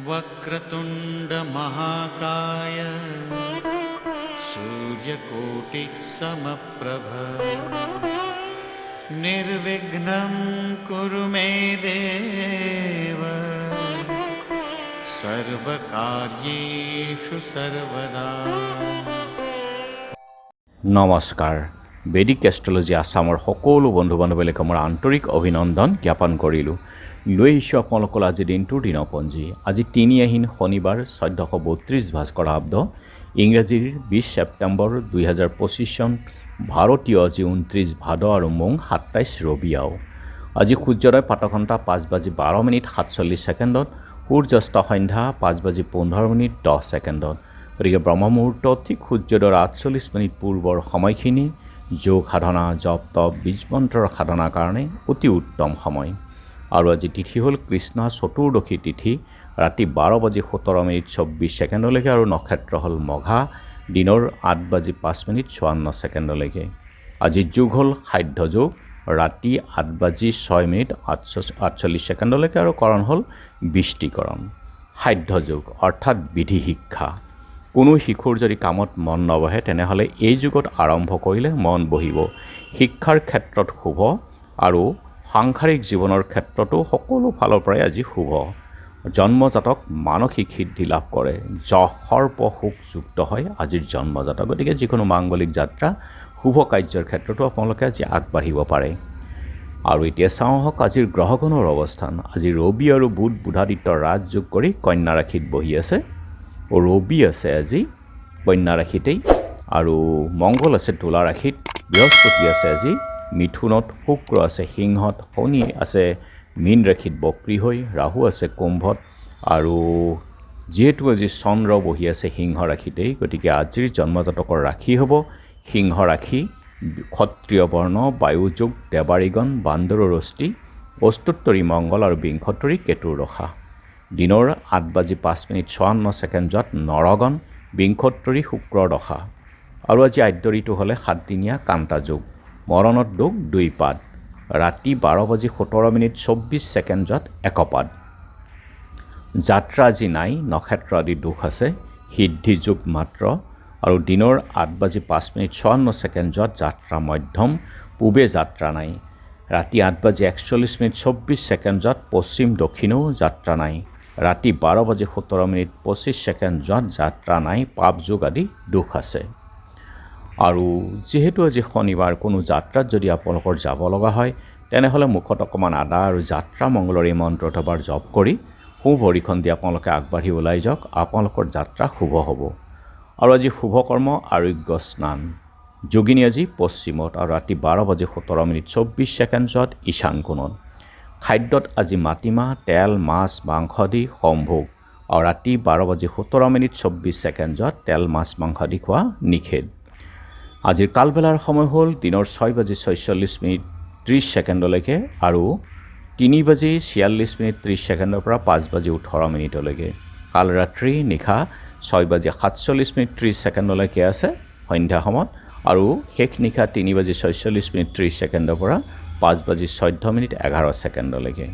वक्रतुंड महाकाय सूर्यकोटि समप्रभ निर्विघ्नं कुरु मे देव सर्वकार्येषु सर्वदा। নমস্কাৰ। বেদিক এষ্ট্ৰলজি আছামৰ সকলো বন্ধু বান্ধৱীলৈ মোৰ আন্তৰিক অভিনন্দন জ্ঞাপন কৰিলোঁ। লৈ আহিছোঁ আপোনালোকৰ আজি দিনটোৰ দিনপঞ্জী। আজি ৩ আহিন শনিবাৰ ১৪৩২ ভাস্কৰ আব্দ ইংৰাজীৰ ২০ ছেপ্টেম্বৰ ২০২৫ চন ভাৰতীয় আজি ২৯ ভাদ আৰু মোং ২৭ ৰবিয়াও। আজি সূৰ্যোদয় প্ৰাতঃঘণ্টা ৫:১২:৪৭ সূৰ্যাস্ত সন্ধ্যা ৫:১৫:১০। গতিকে ব্ৰহ্মমুহূৰ্ত ঠিক সূৰ্যোদয়ৰ ৪৮ পূৰ্বৰ সময়খিনি যোগ সাধনা জপ তপ বীজ মন্ত্ৰৰ সাধনাৰ কাৰণে অতি উত্তম সময়। আৰু আজি তিথি হ'ল কৃষ্ণ চতুৰ্দশী তিথি ৰাতি ১২:১৭:২৪ আৰু নক্ষত্ৰ হ'ল মঘা দিনৰ ৮:৫:৫৪ আজি যোগ হ'ল সাধ্য যোগ ৰাতি ৮:০৬:৪৮ আৰু কৰণ হ'ল বৃষ্টিকৰণ। সাধ্য যোগ অৰ্থাৎ বিধি শিক্ষা। কোনো শিশুৰ যদি কামত মন নবহে তেনেহ'লে এই যুগত আৰম্ভ কৰিলে মন বহিব। শিক্ষাৰ ক্ষেত্ৰত শুভ আৰু সাংসাৰিক জীৱনৰ ক্ষেত্ৰতো সকলো ফালৰ পৰাই আজি শুভ। জন্মজাতক মানসিক সিদ্ধি লাভ কৰে। সৰ্প সুখযুক্ত হয় আজিৰ জন্মজাতক। গতিকে যিকোনো মাংগলিক যাত্ৰা শুভ কাৰ্যৰ ক্ষেত্ৰতো আপোনালোকে আজি আগবাঢ়িব পাৰে। আৰু এতিয়া চাওঁ আহক আজিৰ গ্ৰহগণৰ অৱস্থান। আজি ৰবি আৰু বুধ বুধাদিত্য ৰাজযোগ কৰি কন্যা ৰাশিত বহি আছে। ৰবি আছে আজি কন্যা ৰাশিতেই আৰু মংগল আছে তুলা ৰাশিত, বৃহস্পতি আছে আজি মিথুনত, শুক্ৰ আছে সিংহত, শনি আছে মীন ৰাশিত বক্ৰী হৈ, ৰাহু আছে কুম্ভত আৰু যিহেতু আজি চন্দ্ৰ বহি আছে সিংহ ৰাশিতেই গতিকে আজিৰ জন্মজাতকৰ ৰাশি হ'ব সিংহ ৰাশি, ক্ষত্ৰিয় বৰ্ণ, বায়ুযোগ, দেৱাৰীগণ, বান্দৰৰ অস্থি, অষ্টোত্তৰী মংগল আৰু বিংশোত্তৰী কেতুৰ দশা। দিনৰ ৮:৫:৫৪ নৰগণ, বিংশোত্তৰী শুক্ৰৰ দশা। আৰু আজি আদ্য ঋতু হ'লে ৭ দিনীয়া কান্তা যোগ, মৰণত যোগ ২ পাদ, ৰাতি ১২:১৭:২৪ একপাদ। যাত্ৰা আজি নাই, নক্ষত্ৰ আদি দোষ আছে, সিদ্ধি যোগ মাত্ৰ। আৰু দিনৰ ৮:৫:৫৪ যাত্ৰা মধ্যম, পূবে যাত্ৰা নাই। ৰাতি ৮:৪১:২৪ পশ্চিম দক্ষিণেও যাত্ৰা নাই। ৰাতি ১২:১৭:২৫ যাত্ৰা নাই, পাপ যোগ আদি দোষ আছে। আৰু যিহেতু আজি শনিবাৰ কোনো যাত্ৰাত যদি আপোনালোকৰ যাব লগা হয় তেনেহ'লে মুখত অকণমান আদা আৰু যাত্ৰা মংগলৰ এই মন্ত্ৰ এবাৰ জপ কৰি সোঁ ভৰিখন দি আপোনালোকে আগবাঢ়ি ওলাই যাওক, আপোনালোকৰ যাত্ৰা শুভ হ'ব। আৰু আজি শুভ কৰ্ম আৰোগ্য স্নান। যোগিনী আজি পশ্চিমত আৰু ৰাতি ১২:১৭:২৪ ঈশান কোণত। খাদ্যত আজি মাটিমাহ, তেল, মাছ, মাংস আদি সম্ভোগ আৰু ৰাতি ১২:১৭:২৪ তেল, মাছ, মাংস আদি খোৱা নিষেধ। আজিৰ কালবেলাৰ সময় হ'ল দিনৰ ৬:৪৬:৩০ আৰু ৩:৪৬:৩০ পৰা ৫:১৮ কাল ৰাত্ৰি নিশা ৬:৪৭:৩০ আছে সন্ধ্যা সময়ত আৰু শেষ নিশা ৩:৪৬:৩০ পৰা ৫:১৪:১১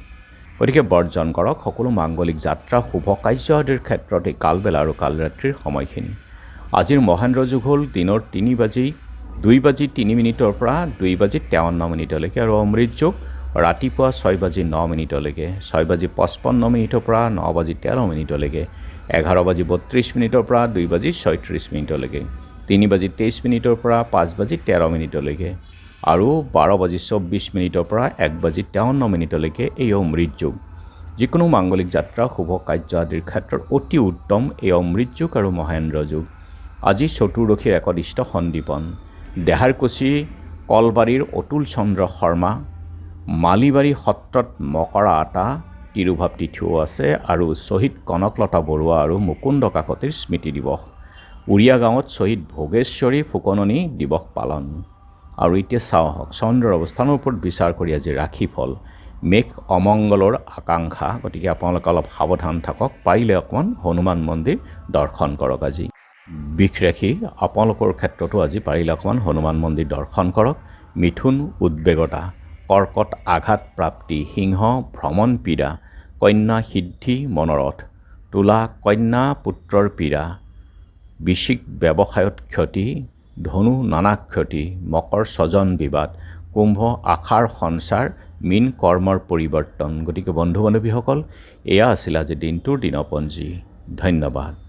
গতিকে বৰ্জন কৰক সকলো মাংগলিক যাত্ৰা শুভ কাৰ্য আদিৰ ক্ষেত্ৰত এই কালবেলা আৰু কালৰাত্ৰিৰ সময়খিনি। আজিৰ মহেন্দ্ৰ যুগ হ'ল দিনৰ ২:০৩ পৰা ২:৫৩ আৰু অমৃত যোগ ৰাতিপুৱা ৬:০৯ ৬:৫৫ পৰা ৯:১৩ ১১:৩২ পৰা ২:৩৬ ৩:২৩ পৰা ৫:১৩ আৰু ১২:২৪ পৰা ১:৫৩ এই অমৃত যোগ। যিকোনো মাংগলিক যাত্ৰা শুভ কাৰ্য আদিৰ ক্ষেত্ৰত অতি উত্তম এই অমৃত যোগ আৰু মহেন্দ্ৰ যোগ। আজি চতুৰ্দশীৰ একদিষ্ট সন্দীপন। দেহাৰকুচি কলবাৰীৰ অতুল চন্দ্ৰ শৰ্মা, মালিবাৰী সত্ৰত মকৰা আটা তিৰুভাৱ তিথিও আছে আৰু শ্বহীদ কনকলতা বৰুৱা আৰু মুকুন্দ কাকতিৰ স্মৃতি দিৱস। উৰিয়া গাঁৱত শ্বহীদ ভোগেশ্বৰী ফুকননি দিৱস পালন। আৰু এতিয়া চাওঁ আহক চন্দ্ৰৰ অৱস্থানৰ ওপৰত বিচাৰ কৰি আজি ৰাশিফল। মেঘ অমংগলৰ আকাংক্ষা, গতিকে আপোনালোকে অলপ সাৱধান থাকক, পাৰিলে অকণমান হনুমান মন্দিৰ দৰ্শন কৰক আজি। বিষ ৰাখি আপোনালোকৰ ক্ষেত্ৰতো আজি পাৰিলে অকণমান হনুমান মন্দিৰ দৰ্শন কৰক। মিথুন উদ্বেগতা, কৰ্কট আঘাত প্ৰাপ্তি, সিংহ ভ্ৰমণ পীড়া, কন্যা সিদ্ধি মনোৰথ, তুলা কন্যা পুত্ৰৰ পীড়া, বৃশ্চিক ব্যৱসায়ত ক্ষতি, ধনু নানা ক্ষতি, মকৰ স্বজন বিবাদ, কুম্ভ আশাৰ সঞ্চাৰ, মীন কৰ্মৰ পৰিৱৰ্তন। গতিকে বন্ধু বান্ধৱীসকল, এয়া আছিল আজি দিনটোৰ দিনপঞ্জী। ধন্যবাদ।